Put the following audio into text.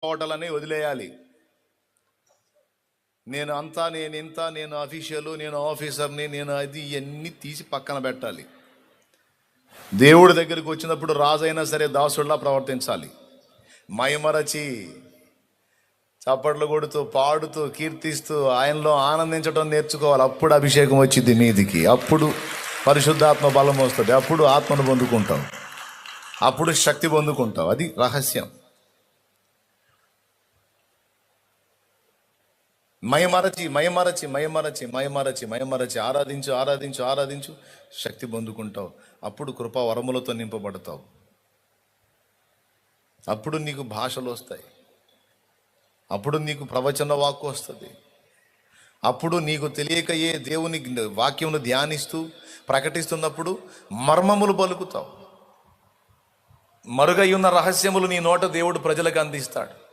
హోటలని వదిలేయాలి. నేను అంతా, నేను ఇంత, నేను అఫీషియల్, నేను ఆఫీసర్ని, నేను అది ఇవన్నీ తీసి పక్కన పెట్టాలి. దేవుడి దగ్గరికి వచ్చినప్పుడు రాజైనా సరే దాసుడిలా ప్రవర్తించాలి. మైమరచి చప్పట్లు కొడుతూ, పాడుతూ, కీర్తిస్తూ, ఆయనలో ఆనందించడం నేర్చుకోవాలి. అప్పుడు అభిషేకం వచ్చింది మీదికి, అప్పుడు పరిశుద్ధాత్మ బలం వస్తుంది, అప్పుడు ఆత్మను పొందుకుంటాం, అప్పుడు శక్తి పొందుకుంటాం. అది రహస్యం. మయమరచి మయమరచి మయమరచి మయమరచి మయమరచి ఆరాధించు ఆరాధించు ఆరాధించు, శక్తి పొందుకుంటావు. అప్పుడు కృపా వరములతో నింపబడతావు. అప్పుడు నీకు భాషలు వస్తాయి, అప్పుడు నీకు ప్రవచన వాక్కు వస్తుంది. అప్పుడు నీకు తెలియకయే దేవుని వాక్యమును ధ్యానిస్తూ ప్రకటిస్తున్నప్పుడు మర్మములు పలుకుతావు. మరుగై ఉన్న రహస్యములు నీ నోట దేవుడు ప్రజలకు అందిస్తాడు.